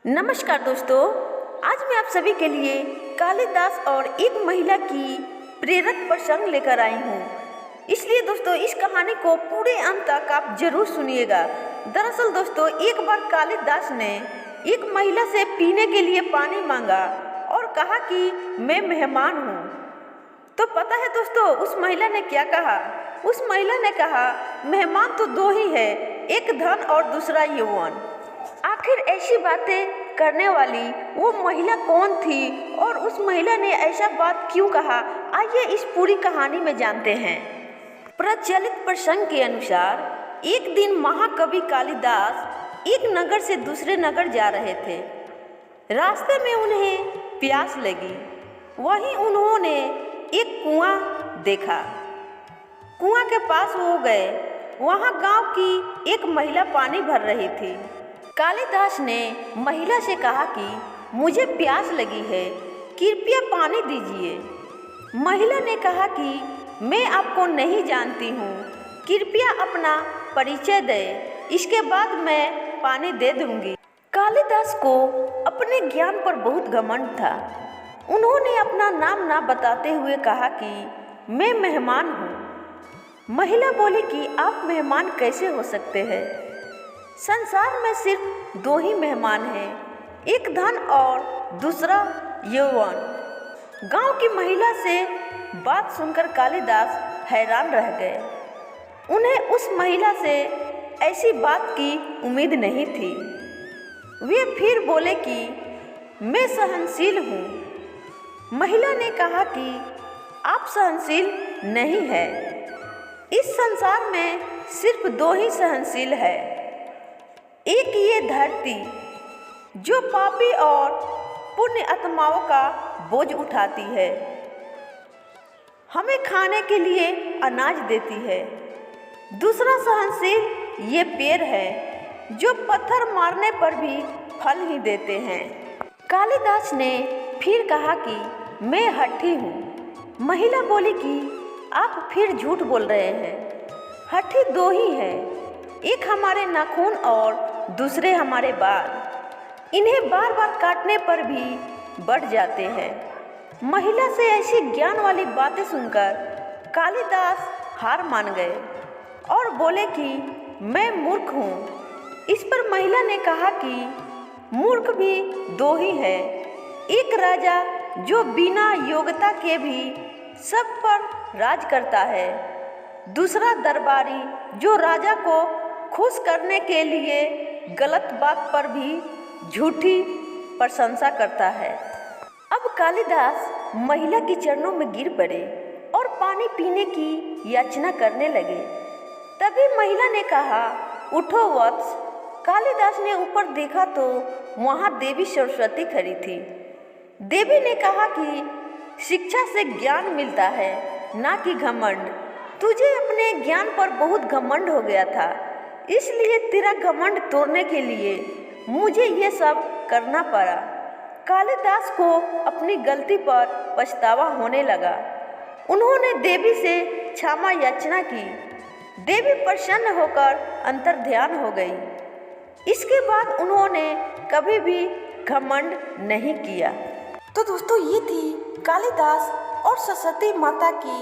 नमस्कार दोस्तों, आज मैं आप सभी के लिए कालिदास और एक महिला की प्रेरक प्रसंग लेकर आई हूँ। इसलिए दोस्तों इस कहानी को पूरे अंत तक आप जरूर सुनिएगा। दरअसल दोस्तों एक बार कालिदास ने एक महिला से पीने के लिए पानी मांगा और कहा कि मैं मेहमान हूँ। तो पता है दोस्तों उस महिला ने क्या कहा? उस महिला ने कहा मेहमान तो दो ही है, एक धन और दूसरा यौवन। आखिर ऐसी बातें करने वाली वो महिला कौन थी और उस महिला ने ऐसा बात क्यों कहा? आइए इस पूरी कहानी में जानते हैं। प्रचलित प्रसंग के अनुसार एक दिन महाकवि कालिदास एक नगर से दूसरे नगर जा रहे थे। रास्ते में उन्हें प्यास लगी। वहीं उन्होंने एक कुआं देखा। कुआं के पास वो गए। वहां गांव की एक महिला पानी भर रही थी। कालिदास ने महिला से कहा कि मुझे प्यास लगी है, कृपया पानी दीजिए। महिला ने कहा कि मैं आपको नहीं जानती हूँ, कृपया अपना परिचय दें, इसके बाद मैं पानी दे दूंगी। कालिदास को अपने ज्ञान पर बहुत घमंड था। उन्होंने अपना नाम ना बताते हुए कहा कि मैं मेहमान हूँ। महिला बोली कि आप मेहमान कैसे हो सकते हैं? संसार में सिर्फ दो ही मेहमान हैं, एक धन और दूसरा यौवन। गांव की महिला से बात सुनकर कालिदास हैरान रह गए। उन्हें उस महिला से ऐसी बात की उम्मीद नहीं थी। वे फिर बोले कि मैं सहनशील हूँ। महिला ने कहा कि आप सहनशील नहीं हैं। इस संसार में सिर्फ दो ही सहनशील है, एक ये धरती जो पापी और पुण्य आत्माओं का बोझ उठाती है, हमें खाने के लिए अनाज देती है। दूसरा सहनशील ये पेड़ है जो पत्थर मारने पर भी फल ही देते हैं। कालिदास ने फिर कहा कि मैं हठी हूँ। महिला बोली कि आप फिर झूठ बोल रहे हैं। हठी दो ही है, एक हमारे नाखून और दूसरे हमारे बाल। इन्हें बार बार काटने पर भी बढ़ जाते हैं। महिला से ऐसी ज्ञान वाली बातें सुनकर कालिदास हार मान गए और बोले कि मैं मूर्ख हूँ। इस पर महिला ने कहा कि मूर्ख भी दो ही है, एक राजा जो बिना योग्यता के भी सब पर राज करता है, दूसरा दरबारी जो राजा को खुश करने के लिए गलत बात पर भी झूठी प्रशंसा करता है। अब कालिदास महिला के चरणों में गिर पड़े और पानी पीने की याचना करने लगे। तभी महिला ने कहा, उठो वत्स। कालिदास ने ऊपर देखा तो वहाँ देवी सरस्वती खड़ी थी। देवी ने कहा कि शिक्षा से ज्ञान मिलता है, ना कि घमंड। तुझे अपने ज्ञान पर बहुत घमंड हो गया था, इसलिए तेरा घमंड तोड़ने के लिए मुझे ये सब करना पड़ा। कालिदास को अपनी गलती पर पछतावा होने लगा। उन्होंने देवी से क्षमा याचना की। देवी प्रसन्न होकर अंतर्ध्यान हो गई। इसके बाद उन्होंने कभी भी घमंड नहीं किया। तो दोस्तों ये थी कालिदास और सरस्वती माता की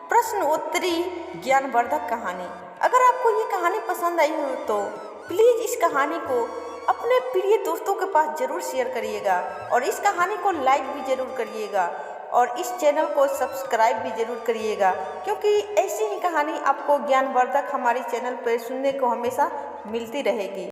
प्रश्नोत्तरी ज्ञानवर्धक कहानी। अगर आपको ये कहानी पसंद आई हो तो प्लीज़ इस कहानी को अपने प्रिय दोस्तों के पास ज़रूर शेयर करिएगा और इस कहानी को लाइक भी ज़रूर करिएगा और इस चैनल को सब्सक्राइब भी ज़रूर करिएगा, क्योंकि ऐसी ही कहानी आपको ज्ञानवर्धक हमारे चैनल पर सुनने को हमेशा मिलती रहेगी।